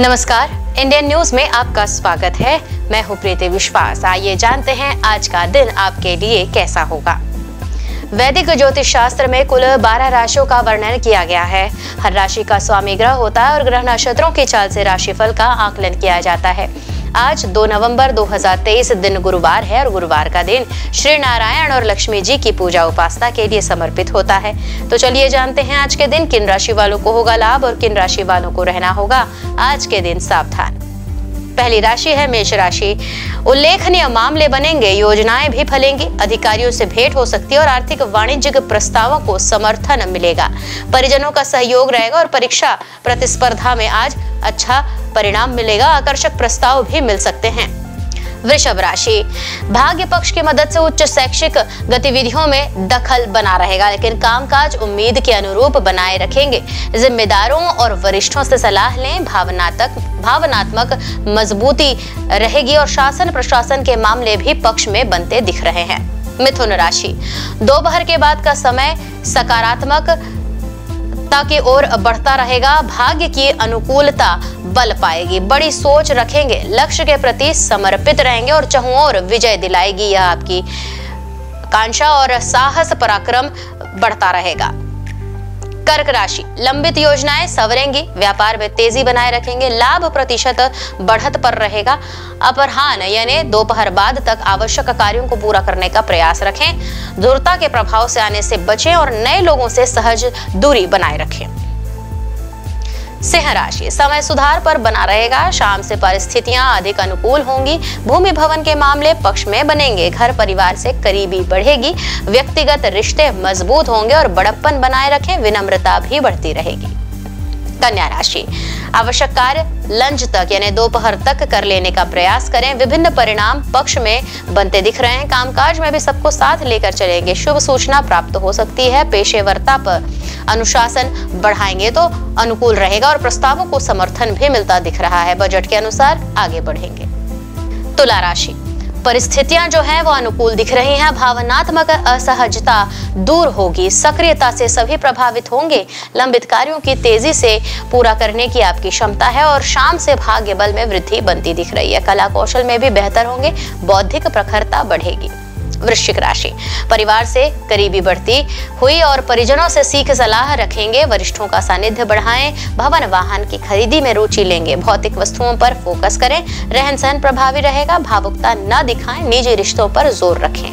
नमस्कार, Indian news में आपका स्वागत है। मैं हूं प्रीति विश्वास। आइए जानते हैं आज का दिन आपके लिए कैसा होगा। वैदिक ज्योतिष शास्त्र में कुल 12 राशियों का वर्णन किया गया है। हर राशि का स्वामी ग्रह होता है और ग्रह नक्षत्रों की चाल से राशिफल का आकलन किया जाता है। आज 2 नवंबर 2023 दिन गुरुवार है और गुरुवार का दिन श्री नारायण और लक्ष्मी जी की पूजा उपासना के लिए समर्पित होता है। तो चलिए जानते हैं आज के दिन किन राशि वालों को होगा लाभ और किन राशि वालों को रहना होगा आज के दिन सावधान। पहली राशि है मेष राशि। उल्लेखनीय मामले बनेंगे, योजनाएं भी फलेंगी, अधिकारियों से भेंट हो सकती है और आर्थिक वाणिज्यिक प्रस्तावों को समर्थन मिलेगा। परिजनों का सहयोग रहेगा और परीक्षा प्रतिस्पर्धा में आज अच्छा परिणाम मिलेगा। आकर्षक प्रस्ताव भी मिल सकते हैं। वृषभ राशि। भाग्य पक्ष की मदद से उच्च शैक्षिक गतिविधियों में दखल बना रहेगा, लेकिन कामकाज उम्मीद के अनुरूप बनाए रखेंगे। जिम्मेदारों और वरिष्ठों से सलाह लें। भावनात्मक मजबूती रहेगी और शासन प्रशासन के मामले भी पक्ष में बनते दिख रहे हैं। मिथुन राशि। दोपहर के बाद का समय सकारात्मक की ओर बढ़ता रहेगा। भाग्य की अनुकूलता बल पाएगी। बड़ी सोच रखेंगे, लक्ष्य के प्रति समर्पित रहेंगे और चहुं ओर विजय दिलाएगी। यह आपकी कांक्षा और साहस पराक्रम बढ़ता रहेगा। कर्क राशि। लंबित योजनाएं सवरेंगी, व्यापार में तेजी बनाए रखेंगे। लाभ प्रतिशत बढ़त पर रहेगा। अपराह्न यानी दोपहर बाद तक आवश्यक कार्यों को पूरा करने का प्रयास रखें। धूर्तता के प्रभाव से आने से बचें और नए लोगों से सहज दूरी बनाए रखें। सिंह राशि। समय सुधार पर बना रहेगा। शाम से परिस्थितियां अधिक अनुकूल होंगी। भूमि भवन के मामले पक्ष में बनेंगे। घर परिवार से करीबी बढ़ेगी। व्यक्तिगत रिश्ते मजबूत होंगे और बड़प्पन बनाए रखें। विनम्रता भी बढ़ती रहेगी। कन्या राशि। आवश्यक कार्य लंच तक यानी दोपहर तक कर लेने का प्रयास करें। विभिन्न परिणाम पक्ष में बनते दिख रहे हैं। कामकाज में भी सबको साथ लेकर चलेंगे। शुभ सूचना प्राप्त हो सकती है। पेशेवरता पर अनुशासन बढ़ाएंगे तो अनुकूल रहेगा और प्रस्तावों को समर्थन भी मिलता दिख रहा है। बजट के अनुसार आगे बढ़ेंगे। तुला राशि। परिस्थितियां जो हैं वो अनुकूल दिख रही हैं। भावनात्मक असहजता दूर होगी। सक्रियता से सभी प्रभावित होंगे। लंबित कार्यों की तेजी से पूरा करने की आपकी क्षमता है और शाम से भाग्य बल में वृद्धि बनती दिख रही है। कला कौशल में भी बेहतर होंगे। बौद्धिक प्रखरता बढ़ेगी। वृश्चिक राशि। परिवार से करीबी बढ़ती हुई और परिजनों से सीख सलाह रखेंगे। वरिष्ठों का सानिध्य बढ़ाएं। भवन वाहन की खरीदी में रुचि लेंगे। भौतिक वस्तुओं पर फोकस करें। रहन सहन प्रभावी रहेगा। भावुकता न दिखाएं। निजी रिश्तों पर जोर रखें।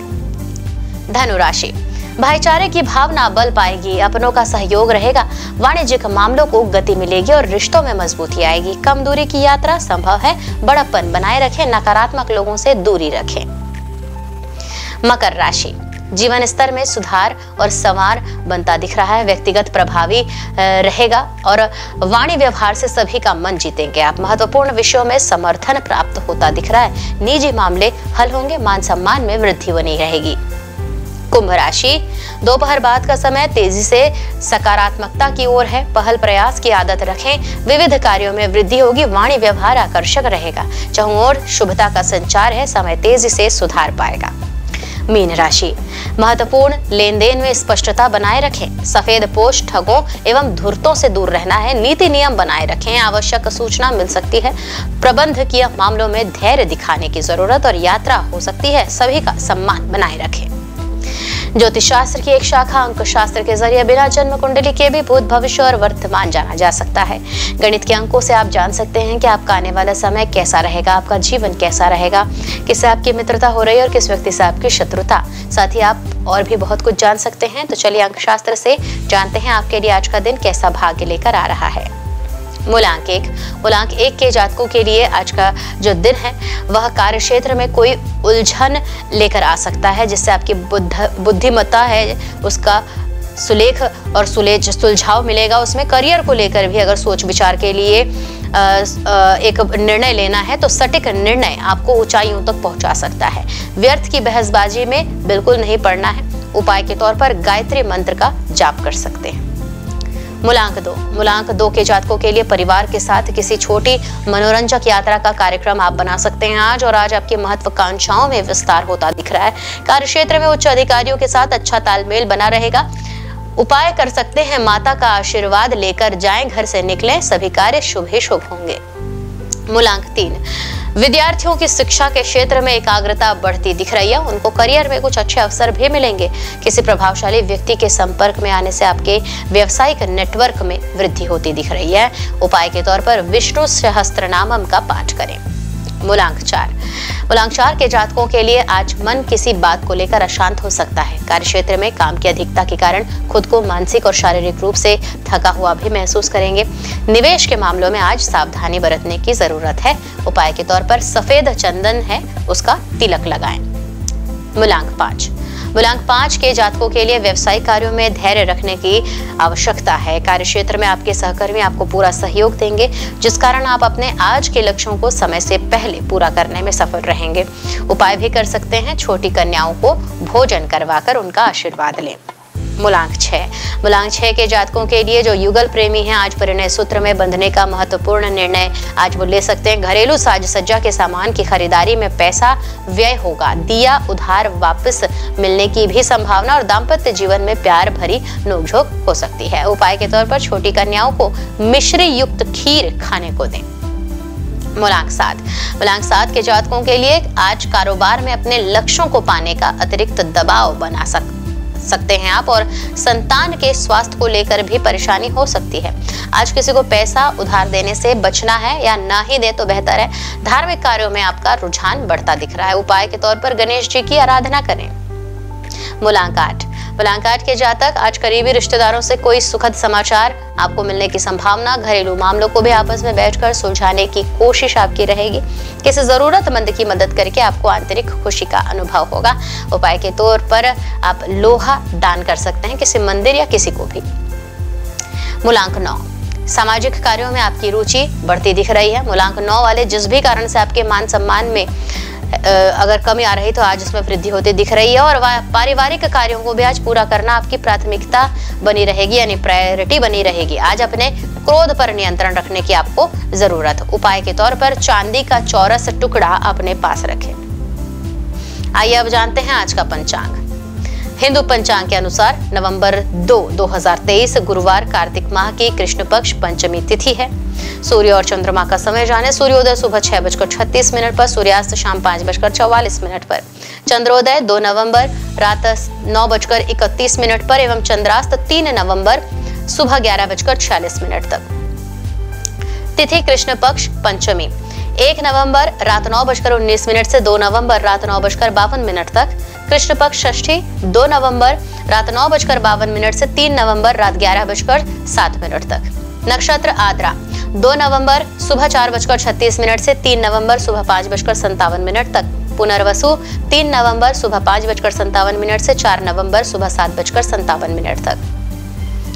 धनु राशि। भाईचारे की भावना बल पाएगी। अपनों का सहयोग रहेगा। वाणिज्यिक मामलों को गति मिलेगी और रिश्तों में मजबूती आएगी। कम दूरी की यात्रा संभव है। बड़प्पन बनाए रखें। नकारात्मक लोगों से दूरी रखें। मकर राशि। जीवन स्तर में सुधार और संवार बनता दिख रहा है। व्यक्तिगत प्रभावी रहेगा और वाणी व्यवहार से सभी का मन जीतेंगे आप। महत्वपूर्ण विषयों में समर्थन प्राप्त होता दिख रहा है। निजी मामले हल होंगे। मान सम्मान में वृद्धि बनी रहेगी। कुंभ राशि। दोपहर बाद का समय तेजी से सकारात्मकता की ओर है। पहल प्रयास की आदत रखें। विविध कार्यों में वृद्धि होगी। वाणी व्यवहार आकर्षक रहेगा। चहुं ओर शुभता का संचार है। समय तेजी से सुधार पाएगा। मीन राशि। महत्वपूर्ण लेन देन में स्पष्टता बनाए रखें। सफेद पोश ठगों एवं धूर्तों से दूर रहना है। नीति नियम बनाए रखें। आवश्यक सूचना मिल सकती है। प्रबंधकीय मामलों में धैर्य दिखाने की जरूरत और यात्रा हो सकती है। सभी का सम्मान बनाए रखें। ज्योतिष शास्त्र की एक शाखा अंक शास्त्र के जरिए बिना जन्म कुंडली के भी भूत भविष्य और वर्तमान जाना जा सकता है। गणित के अंकों से आप जान सकते हैं कि आपका आने वाला समय कैसा रहेगा, आपका जीवन कैसा रहेगा, किससे आपकी मित्रता हो रही है और किस व्यक्ति से आपकी शत्रुता। साथ ही आप और भी बहुत कुछ जान सकते हैं। तो चलिए अंक शास्त्र से जानते हैं आपके लिए आज का दिन कैसा भाग्य लेकर आ रहा है। मूलांक 1। मूलांक 1 के जातकों के लिए आज का जो दिन है वह कार्य क्षेत्र में कोई उलझन लेकर आ सकता है, जिससे आपकी बुद्धिमत्ता है उसका सुलेख और सुलझाव मिलेगा। उसमें करियर को लेकर भी अगर सोच विचार के लिए एक निर्णय लेना है तो सटीक निर्णय आपको ऊंचाइयों तक पहुंचा सकता है। व्यर्थ की बहसबाजी में बिल्कुल नहीं पड़ना है। उपाय के तौर पर गायत्री मंत्र का जाप कर सकते हैं। मूलांक 2। मूलांक 2 के जातकों के लिए परिवार के साथ किसी छोटी मनोरंजक यात्रा का कार्यक्रम आप बना सकते हैं आज, और आज आपकी महत्वाकांक्षाओं में विस्तार होता दिख रहा है। कार्यक्षेत्र में उच्च अधिकारियों के साथ अच्छा तालमेल बना रहेगा। उपाय कर सकते हैं, माता का आशीर्वाद लेकर जाएं, घर से निकलें, सभी कार्य शुभ ही शुभ होंगे। मूलांक 3, विद्यार्थियों की शिक्षा के क्षेत्र में एकाग्रता बढ़ती दिख रही है। उनको करियर में कुछ अच्छे अवसर भी मिलेंगे। किसी प्रभावशाली व्यक्ति के संपर्क में आने से आपके व्यवसायिक नेटवर्क में वृद्धि होती दिख रही है। उपाय के तौर पर विष्णु सहस्त्रनामम का पाठ करें। मूलांक 4, मूलांक 4 के जातकों के लिए आज मन किसी बात को लेकर अशांत हो सकता है। कार्यक्षेत्र में काम की अधिकता के कारण खुद को मानसिक और शारीरिक रूप से थका हुआ भी महसूस करेंगे। निवेश के मामलों में आज सावधानी बरतने की जरूरत है। उपाय के तौर पर सफेद चंदन है उसका तिलक लगाएं। मूलांक 5, मूलांक 5 के जातकों के लिए व्यवसायिक कार्यों में धैर्य रखने की आवश्यकता है। कार्यक्षेत्र में आपके सहकर्मी आपको पूरा सहयोग देंगे, जिस कारण आप अपने आज के लक्ष्यों को समय से पहले पूरा करने में सफल रहेंगे। उपाय भी कर सकते हैं, छोटी कन्याओं को भोजन करवाकर उनका आशीर्वाद लें। मूलांक 6, मूलांक 6 के जातकों के लिए जो युगल प्रेमी हैं, आज परिणय सूत्र में बंधने का महत्वपूर्ण निर्णय आज वो ले सकते हैं। घरेलू साज सज्जा के सामान की खरीदारी में पैसा व्यय होगा। दिया उधार वापस मिलने की भी संभावना और दाम्पत्य जीवन में प्यार भरी नोकझोंक हो सकती है। उपाय के तौर पर छोटी कन्याओं को मिश्री युक्त खीर खाने को दें। मूलांक 7, मूलांक 7 के जातकों के लिए आज कारोबार में अपने लक्ष्यों को पाने का अतिरिक्त दबाव बना सकते हैं आप, और संतान के स्वास्थ्य को लेकर भी परेशानी हो सकती है। आज किसी को पैसा उधार देने से बचना है या ना ही दे तो बेहतर है। धार्मिक कार्यों में आपका रुझान बढ़ता दिख रहा है। उपाय के तौर पर गणेश जी की आराधना करें। मूलांक 8, मूलांक 8 के जातक आज करीबी रिश्तेदारों से कोई सुखद समाचार आपको मिलने की संभावना। घरेलू मामलों को भी आपस में बैठकर सुलझाने की कोशिश आपकी रहेगी। किसी जरूरतमंद की मदद करके आपको आंतरिक खुशी का अनुभव होगा। उपाय के तौर पर आप लोहा दान कर सकते हैं किसी मंदिर या किसी को भी। मूलांक 9, सामाजिक कार्यों में आपकी रुचि बढ़ती दिख रही है। मूलांक 9 वाले जिस भी कारण से आपके मान सम्मान में अगर कमी आ रही तो आज इसमें वृद्धि होती दिख रही है, और पारिवारिक कार्यों को भी आज पूरा करना आपकी प्राथमिकता बनी रहेगी, यानी प्रायोरिटी बनी रहेगी। आज अपने क्रोध पर नियंत्रण रखने की आपको जरूरत। उपाय के तौर पर चांदी का चौरस टुकड़ा अपने पास रखें। आइए अब जानते हैं आज का पंचांग। हिंदू पंचांग के अनुसार नवंबर 2, 2023 गुरुवार कार्तिक माह की कृष्ण पक्ष पंचमी तिथि है। सूर्य और चंद्रमा का समय जाने। सूर्योदय सुबह 6:36 पर, सूर्यास्त शाम 5:44 पर, चंद्रोदय 2 नवंबर रात 9:31 पर एवं चंद्रास्त 3 नवंबर सुबह 11:46 तक। तिथि कृष्ण पक्ष पंचमी 1 नवंबर रात 9:19 से 2 नवंबर रात 9:52 तक। कृष्ण पक्ष षष्ठी 2 नवंबर रात 9:52 से 3 नवंबर रात 11:07 तक। नक्षत्र आद्रा 2 नवंबर सुबह 4:36 से 3 नवंबर सुबह 5:57 तक। पुनर्वसु 3 नवंबर सुबह 5:57 से 4 नवंबर सुबह 7:57 तक।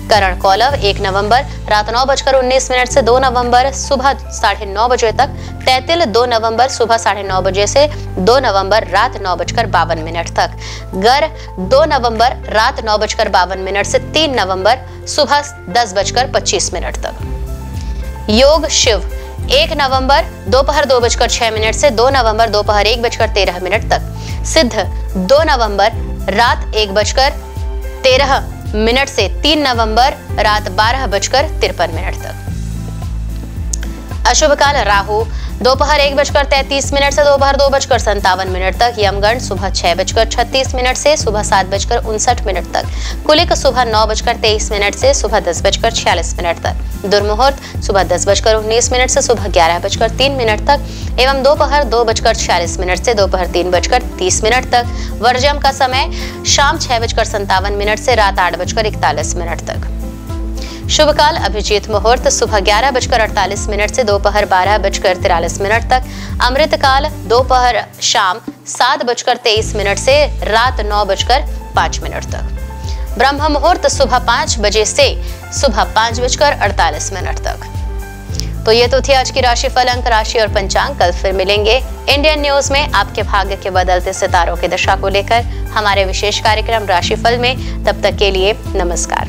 करण कौलव 1 नवंबर रात 9:19 से 2 नवंबर सुबह 9:30 बजे तक। तैतिल 2 नवंबर सुबह 9:30 बजे से 2 नवंबर रात 9:52 तक। गर 2 नवंबर रात 9:52 से 3 नवंबर सुबह 10:25 तक। योग शिव 1 नवंबर दोपहर 2:06 से 2 नवंबर दोपहर 1:13 तक। सिद्ध 2 नवंबर रात 1:13 से 3 नवंबर रात 12:53 तक। अशुभ काल राहु दोपहर 1:33 से दोपहर 2:57 तक। यमगंड सुबह 6:36 से सुबह 7:59 तक। कुलिक सुबह 9:23 से सुबह 10:46 तक। दुर्मुहूर्त सुबह 10:19 से सुबह 11:03 तक एवं दोपहर 2:46 से दोपहर 3:30 तक। वर्जम का समय शाम 6:57 से रात 8:41 तक। शुभ काल अभिजीत मुहूर्त सुबह 11:48 से दोपहर 12:43 तक। अमृत काल दोपहर शाम 7:23 से रात 9:05 तक। ब्रह्म मुहूर्त सुबह 5 बजे से सुबह 5:48 तक। तो ये तो थी आज की राशिफल, अंक राशि और पंचांग। कल फिर मिलेंगे इंडियन न्यूज में आपके भाग्य के बदलते सितारों की दशा को लेकर हमारे विशेष कार्यक्रम राशिफल में। तब तक के लिए नमस्कार।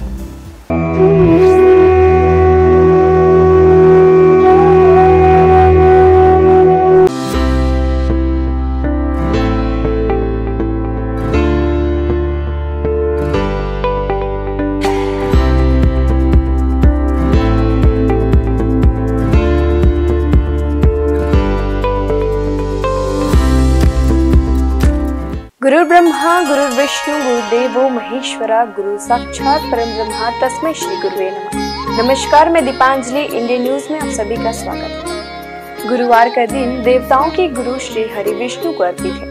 गुरु ब्रह्मा गुरु विष्णु गुरुदेवो महेश्वरा गुरु साक्षात परम ब्रह्मा तस्मै श्री गुरुवे नमः। नमस्कार, मैं दीपांजलि, इंडियन न्यूज में आप सभी का स्वागत है। गुरुवार का दिन देवताओं के गुरु श्री हरि विष्णु को अर्पित है।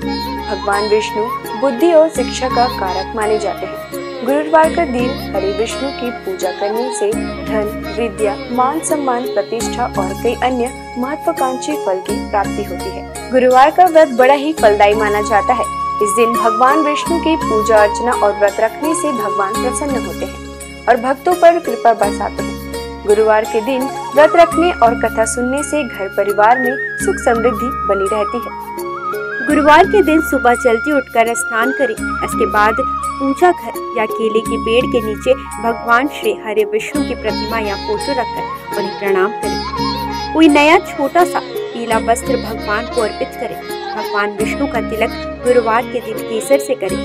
भगवान विष्णु बुद्धि और शिक्षा का कारक माने जाते हैं। गुरुवार का दिन हरि विष्णु की पूजा करने से धन, विद्या, मान सम्मान, प्रतिष्ठा और कई अन्य महत्वाकांक्षी फल की प्राप्ति होती है। गुरुवार का व्रत बड़ा ही फलदायी माना जाता है। इस दिन भगवान विष्णु की पूजा अर्चना और व्रत रखने से भगवान प्रसन्न होते हैं और भक्तों पर कृपा बरसाते हैं। गुरुवार के दिन व्रत रखने और कथा सुनने से घर परिवार में सुख समृद्धि बनी रहती है। गुरुवार के दिन सुबह जल्दी उठकर स्नान करें। इसके बाद पूजा घर या केले के पेड़ के नीचे भगवान श्री हरि विष्णु की प्रतिमा या फोटो रखकर उन्हें प्रणाम करें। कोई नया छोटा सा पीला वस्त्र भगवान को अर्पित करें। भगवान विष्णु का तिलक गुरुवार के दिन केसर से करें।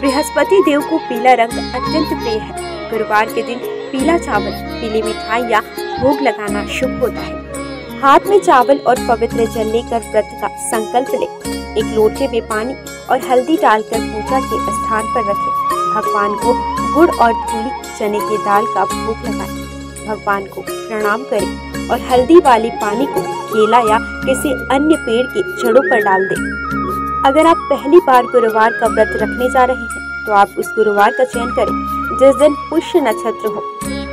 बृहस्पति देव को पीला रंग अत्यंत प्रिय है। गुरुवार के दिन पीला चावल, पीली मिठाई या भोग लगाना शुभ होता है। हाथ में चावल और पवित्र जल लेकर व्रत का संकल्प लें। एक लोटे में पानी और हल्दी डालकर पूजा के स्थान पर रखें। भगवान को गुड़ और धूली चने की दाल का भोग लगाएं। भगवान को प्रणाम करें और हल्दी वाली पानी को केला या किसी अन्य पेड़ की जड़ों पर डाल दें। अगर आप पहली बार गुरुवार का व्रत रखने जा रहे हैं तो आप उस गुरुवार का चयन करें जिस दिन पुष्य नक्षत्र हो।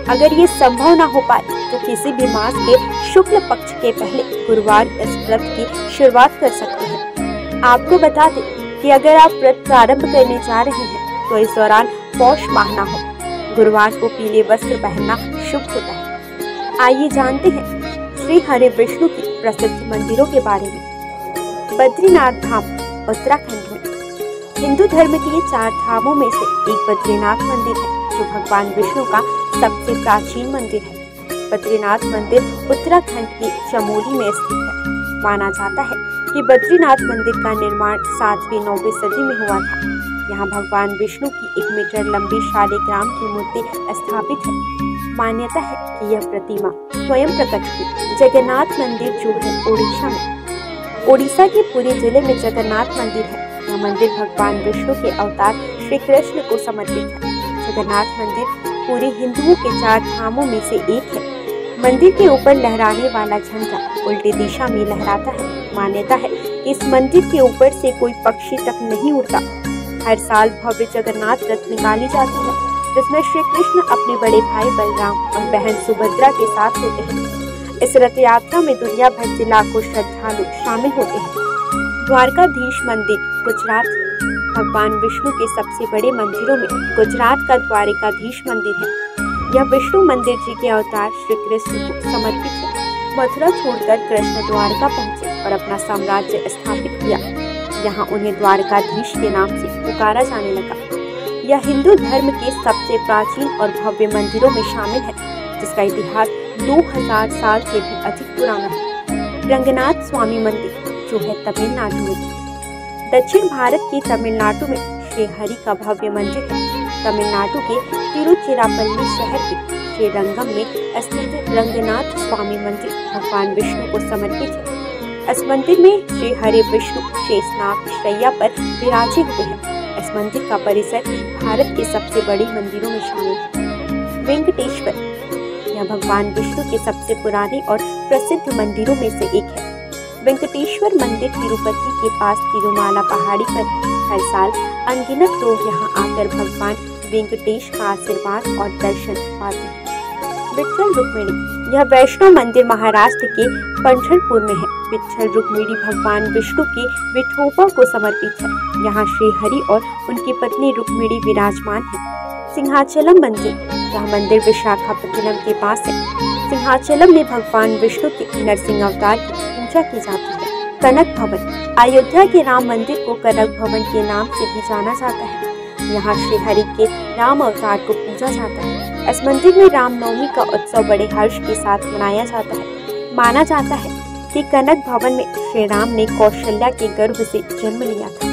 अगर ये संभव न हो पाए तो किसी भी मास के शुक्ल पक्ष के पहले गुरुवार इस व्रत की शुरुआत कर सकते हैं। आपको बता दें कि अगर आप व्रत प्रारंभ करने जा रहे हैं तो इस दौरान पौष माह न हो। गुरुवार को पीले वस्त्र पहनना शुभ होता है। आइए जानते हैं श्री हरि विष्णु की प्रसिद्ध मंदिरों के बारे में। बद्रीनाथ धाम उत्तराखंड में हिंदू धर्म के 4 धामों में से एक बद्रीनाथ मंदिर है, जो भगवान विष्णु का सबसे प्राचीन मंदिर है। बद्रीनाथ मंदिर उत्तराखंड के चमोली में स्थित है। माना जाता है कि बद्रीनाथ मंदिर का निर्माण 7वीं 9वीं सदी में हुआ था। यहाँ भगवान विष्णु की 1 मीटर लंबी शालिग्राम की मूर्ति स्थापित है। मान्यता है कि यह प्रतिमा स्वयं प्रकट हुई। जगन्नाथ मंदिर जो है ओडिशा में, ओडिशा के पुरी जिले में जगन्नाथ मंदिर है। यह मंदिर भगवान विष्णु के अवतार श्री कृष्ण को समर्पित है। जगन्नाथ मंदिर पूरे हिंदुओं के 4 धामों में से एक है। मंदिर के ऊपर लहराने वाला झंडा उल्टी दिशा में लहराता है। मान्यता है कि इस मंदिर के ऊपर से कोई पक्षी तक नहीं उड़ता। हर साल भव्य जगन्नाथ रथ निकाली जाती है, जिसमें श्री कृष्ण अपने बड़े भाई बलराम और बहन सुभद्रा के साथ होते हैं। इस रथ यात्रा में दुनिया भर से लाखों श्रद्धालु शामिल होते हैं। द्वारकाधीश मंदिर गुजरात, भगवान विष्णु के सबसे बड़े मंदिरों में गुजरात का द्वारकाधीश मंदिर है। यह विष्णु मंदिर जी के अवतार श्री कृष्ण को समर्पित है। मथुरा छोड़कर कृष्ण द्वारका पहुँचे और अपना साम्राज्य स्थापित किया। यहाँ उन्हें द्वारकाधीश के नाम से पुकारा जाने लगा। यह हिंदू धर्म के सबसे प्राचीन और भव्य मंदिरों में शामिल है, जिसका इतिहास 2000 साल से भी अधिक पुराना है। रंगनाथ स्वामी मंदिर जो है तमिलनाडु में। दक्षिण भारत के तमिलनाडु में श्री हरि का भव्य मंदिर है। तमिलनाडु के तिरुचिरापल्ली शहर के श्री रंगम में स्थित रंगनाथ स्वामी मंदिर भगवान विष्णु को समर्पित है। इस मंदिर में श्री हरि विष्णु शेषनाग शैया पर विराजे हुए हैं। इस मंदिर का परिसर भारत के सबसे बड़े मंदिरों में शामिल है। वेंकटेश्वर, यह भगवान विष्णु के सबसे पुराने और प्रसिद्ध मंदिरों में से एक है। वेंकटेश्वर मंदिर तिरुपति के पास तिरुमाला पहाड़ी पर है। हर साल अनगिनत लोग यहाँ आकर भगवान वेंकटेश का आशीर्वाद और दर्शन पाते हैं। विट्ठल रुक्मिणी, यह वैष्णो मंदिर महाराष्ट्र के पंढरपुर में है। विट्ठल रुक्मिणी भगवान विष्णु के विठोबा को समर्पित है। यहाँ श्री हरि और उनकी पत्नी रुक्मिणी विराजमान है। सिंहाचलम मंदिर, यह मंदिर विशाखापट्टनम के पास है। सिंहाचलम में भगवान विष्णु के नरसिंह अवतार की पूजा की जाती है। कनक भवन, अयोध्या के राम मंदिर को कनक भवन के नाम से भी जाना जाता है। यहाँ श्री हरि के राम अवतार को पूजा जाता है। इस मंदिर में रामनवमी का उत्सव बड़े हर्ष के साथ मनाया जाता है। माना जाता है कि कनक भवन में श्री राम ने कौशल्या के गर्भ से जन्म लिया था।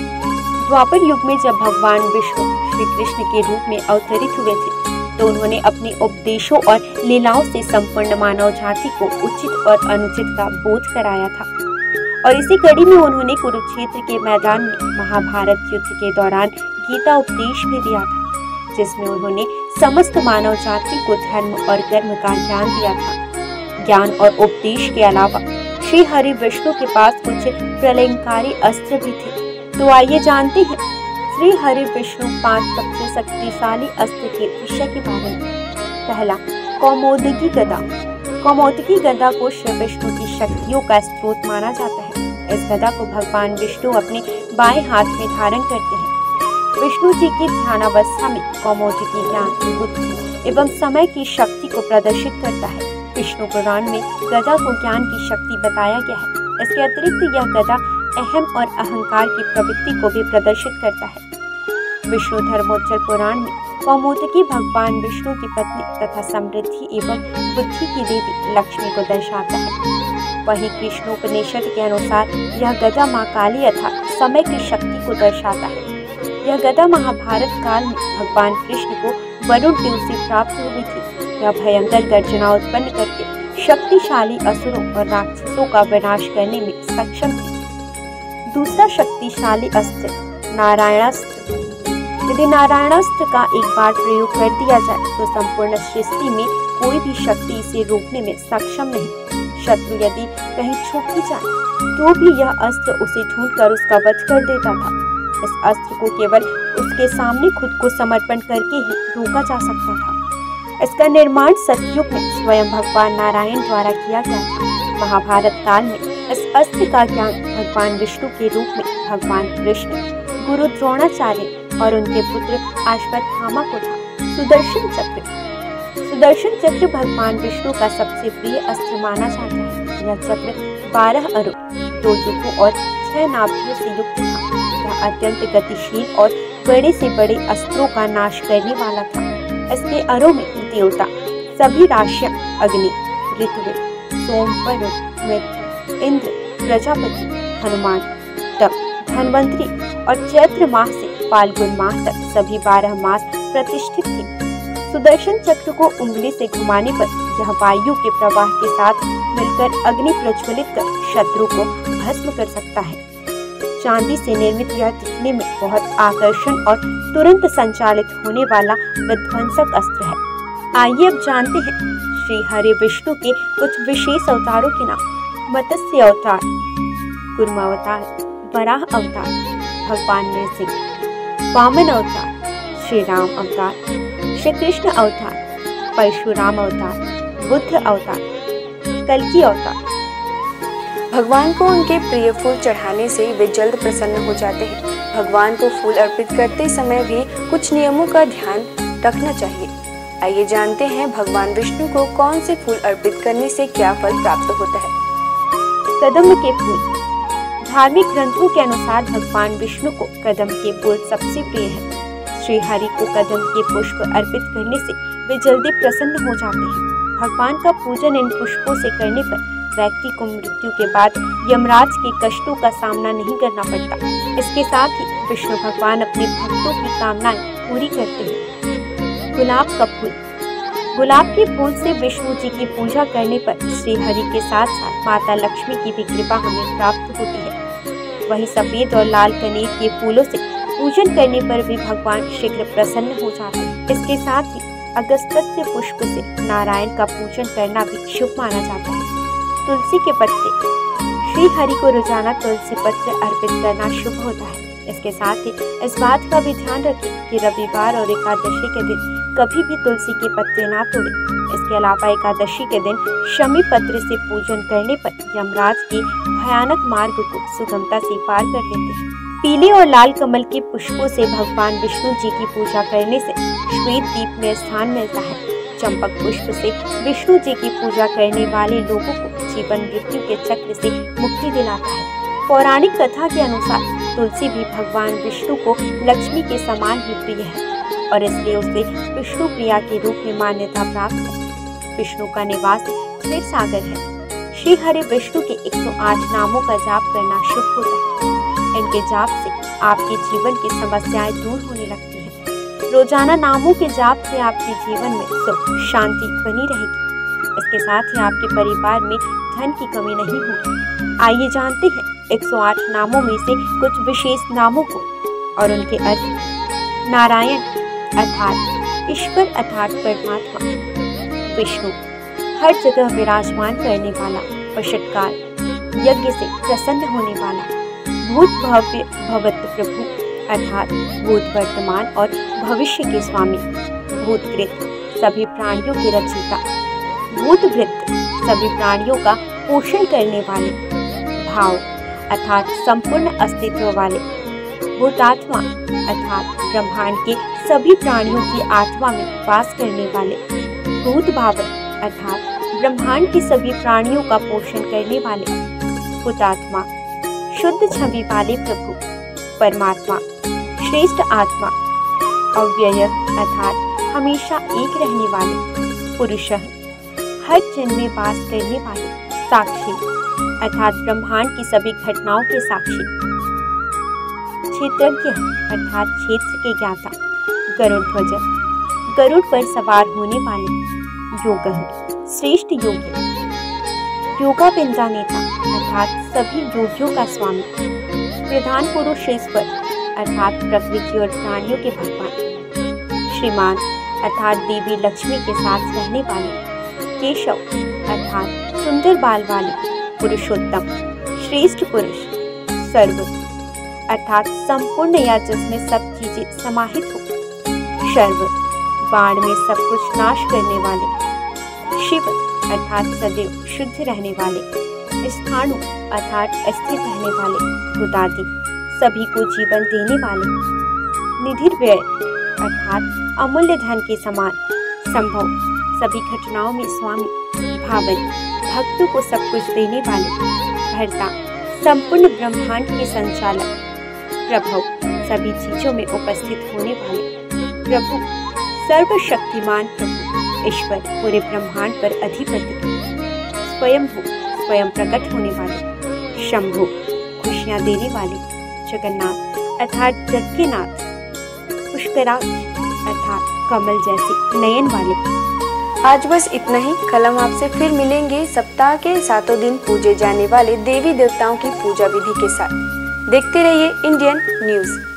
द्वापर युग में जब भगवान विष्णु श्री कृष्ण के रूप में अवतरित हुए थे तो उन्होंने अपने उपदेशों और लीलाओं से संपूर्ण मानव जाति को उचित और अनुचित का बोध कराया था। और इसी कड़ी में उन्होंने कुरुक्षेत्र के मैदान में महाभारत युद्ध के दौरान गीता उपदेश भी दिया था, जिसमें उन्होंने समस्त मानव जाति को धर्म और कर्म का ज्ञान दिया था। ज्ञान और उपदेश के अलावा श्री हरि विष्णु के पास कुछ प्रलयंकारी अस्त्र भी थे। तो आइए जानते हैं श्री हरि विष्णु 5 सबसे शक्तिशाली अस्त्र के विषय के बारे में। पहला, कौमोदकी गदा। कौमोदकी गदा को श्री विष्णु की शक्तियों का स्रोत माना जाता है। इस गदा को भगवान विष्णु अपने बाएं हाथ में धारण करते हैं। विष्णु जी की ध्यानावस्था में कौमोदकी ज्ञान, बुद्धि एवं समय की शक्ति को प्रदर्शित करता है। विष्णु पुराण में गदा को ज्ञान की शक्ति बताया गया है। इसके अतिरिक्त यह गदा अहम और अहंकार की प्रवृत्ति को भी प्रदर्शित करता है। विष्णु धर्मोत्तर पुराण में कौमोदकी भगवान विष्णु की पत्नी तथा समृद्धि एवं बुद्धि की देवी लक्ष्मी को दर्शाता है। वहीं कृष्णोपनिषद के अनुसार यह गदा माँ काली अर्थात समय की शक्ति को दर्शाता है। यह गदा महाभारत काल में भगवान कृष्ण को वरुण देव से प्राप्त हुई थी। यह भयंकर गर्जना उत्पन्न करके शक्तिशाली असुरों और राक्षसों का विनाश करने में सक्षम थी। दूसरा शक्तिशाली अस्त्र नारायणास्त्र। यदि नारायणास्त्र का एक बार प्रयोग कर दिया जाए तो संपूर्ण सृष्टि में कोई भी शक्ति इसे रोकने में सक्षम नहीं। शत्रु यदि कहीं छुप भी जाए तो भी यह अस्त्र उसे ढूंढकर उसका वध कर देता था। इस अस्त्र को केवल उसके सामने खुद को समर्पण करके ही रोका जा सकता था। इसका निर्माण सतयुग में स्वयं भगवान नारायण द्वारा किया गया था। महाभारत काल में इस अस्त्र का ज्ञान भगवान विष्णु के रूप में भगवान कृष्ण, गुरु द्रोणाचार्य और उनके पुत्र अश्वत्थामा को था। सुदर्शन चक्र। सुदर्शन चक्र भगवान विष्णु का सबसे प्रिय अस्त्र माना जाता है। यह चक्र 12 अरों, 2 युगों और 6 नाभियों से युक्त था। यह अत्यंत गतिशील और बड़े से बड़े अस्त्रों का नाश करने वाला था। इसके अरों में देवता, सभी राशियां, अग्नि, ऋतु, सोम, वरुण, मृत्यु, इंद्र, प्रजापति, हनुमान, तप, धन्वंतरी और चैत्र माह से फाल्गुन माह तक सभी 12 मास प्रतिष्ठित थे। सुदर्शन चक्र को उंगली से घुमाने पर यह वायु के प्रवाह के साथ मिलकर अग्नि प्रज्वलित कर शत्रु को भस्म कर सकता है। चांदी से निर्मित यह दिखने में बहुत आकर्षण और तुरंत संचालित होने वाला विध्वंसक अस्त्र है। आइए अब जानते हैं श्री हरि विष्णु के कुछ विशेष अवतारों के नाम। मत्स्य अवतार, कूर्म अवतार, वराह अवतार, भगवान नृसिंह। वामन अवतार, श्री राम अवतार, श्री कृष्ण अवतार, परशुराम अवतार, बुद्ध अवतार, कल्कि अवतार। भगवान को उनके प्रिय फूल चढ़ाने से वे जल्द प्रसन्न हो जाते हैं। भगवान को फूल अर्पित करते समय भी कुछ नियमों का ध्यान रखना चाहिए। आइए जानते हैं भगवान विष्णु को कौन से फूल अर्पित करने से क्या फल प्राप्त होता है। कदम्ब के फूल। धार्मिक ग्रंथों के अनुसार भगवान विष्णु को कदम्ब के फूल सबसे प्रिय है। श्री हरि को कदम्ब के पुष्प अर्पित करने से वे जल्दी प्रसन्न हो जाते हैं। भगवान का पूजन इन पुष्पों से करने पर व्यक्ति को मृत्यु के बाद यमराज के कष्टों का सामना नहीं करना पड़ता। इसके साथ ही विष्णु भगवान अपने भक्तों की कामनाएं पूरी करते हैं। गुलाब का फूल। गुलाब के फूल से विष्णु जी की पूजा करने पर श्री हरि के साथ साथ माता लक्ष्मी की भी कृपा हमें प्राप्त होती है। वहीं सफेद और लाल कनेर के फूलों से पूजन करने पर भी भगवान शीघ्र प्रसन्न हो जाते हैं। इसके साथ ही अगस्त्य पुष्प से नारायण का पूजन करना भी शुभ माना जाता है। तुलसी के पत्ते। श्री हरि को रोजाना तुलसी पत्र अर्पित करना शुभ होता है। इसके साथ ही इस बात का भी ध्यान रखें कि रविवार और एकादशी के दिन कभी भी तुलसी के पत्ते ना तोड़ें। इसके अलावा एकादशी के दिन शमी पत्र से पूजन करने पर यमराज के भयानक मार्ग को सुगमता से पार कर लेते हैं। पीले और लाल कमल के पुष्पों से भगवान विष्णु जी की पूजा करने से श्वेत दीप में स्थान मिलता है। चंपक पुष्प से विष्णु जी की पूजा करने वाले लोगों को जीवन मृत्यु के चक्र से मुक्ति दिलाता है। पौराणिक कथा के अनुसार तुलसी भी भगवान विष्णु को लक्ष्मी के समान ही प्रिय है और इसलिए उसे विष्णु प्रिया के रूप में मान्यता प्राप्त है। विष्णु का निवास क्षीर सागर है। श्री हरि विष्णु के 108 नामों का जाप करना शुभ होता है। इनके जाप से आपके जीवन की समस्याएं दूर होने लगती हैं। रोजाना नामों के जाप से आपके जीवन में सुख शांति बनी रहेगी। इसके साथ ही आपके परिवार में धन की कमी नहीं होगी। आइए जानते हैं 108 नामों में से कुछ विशेष नामों को और उनके अर्थ। नारायण अर्थात ईश्वर अर्थात परमात्मा। विष्णु हर जगह विराजमान करने वाला, वशटकार यज्ञ से प्रसन्न होने वाला। भूत भव्य भवत प्रभु अर्थात भूत वर्तमान और भविष्य के स्वामी। भूतकृत सभी प्राणियों के रचयिता। भूतभृत सभी प्राणियों का पोषण करने वाले। भाव अर्थात संपूर्ण अस्तित्व वाले। भूतात्मा अर्थात ब्रह्मांड के सभी प्राणियों की आत्मा में वास करने वाले। भूत भावन अर्थात ब्रह्मांड के सभी प्राणियों का पोषण करने वाले। हुतात्मा शुद्ध छवि वाले प्रभु परमात्मा। श्रेष्ठ आत्मा अव्यय अर्थात हमेशा एक रहने वाले। पुरुषः हर जन्म में वास करने वाले। साक्षी अर्थात ब्रह्मांड की सभी घटनाओं के साक्षी। क्षेत्रज्ञ अर्थात क्षेत्र के ज्ञाता। गरुड़ ध्वज गरुड़ पर सवार होने वाले। योगः श्रेष्ठ योगी। योगा पिंजा नेता अर्थात सभी योगियों का स्वामी। प्रधान पुरुष ईश्वर अर्थात प्रकृति और प्राणियों के भगवान। श्रीमान अर्थात देवी लक्ष्मी के साथ रहने वाले। केशव अर्थात सुंदर बाल वाले। पुरुषोत्तम श्रेष्ठ पुरुष। सर्व अर्थात संपूर्ण या जिसमें सब चीजें समाहित हो। शर्व बाण में सब कुछ नाश करने वाले। शिव अर्थात सदैव शुद्ध रहने वाले। स्थाणु अर्थात स्थित रहने वाले। भूतादि सभी को जीवन देने वाले। निधिर्व्यय अर्थात अमूल्य धन के समान। संभव सभी घटनाओं में स्वामी। भावन भक्तों को सब कुछ देने वाले। भर्ता संपूर्ण ब्रह्मांड के संचालक। प्रभव सभी चीजों में उपस्थित होने वाले। प्रभु सर्वशक्तिमान प्रभु ईश्वर पूरे ब्रह्मांड पर अधिपति। स्वयंभू स्वयं प्रकट होने वाले। शंभु खुशियां देने वाले। जगन्नाथ अर्थात जग के नाथ। पुष्कराक्ष अर्थात कमल जैसे नयन वाले। आज बस इतना ही। कल हम आपसे फिर मिलेंगे सप्ताह के 7 दिन पूजे जाने वाले देवी देवताओं की पूजा विधि के साथ। देखते रहिए इंडियन न्यूज़।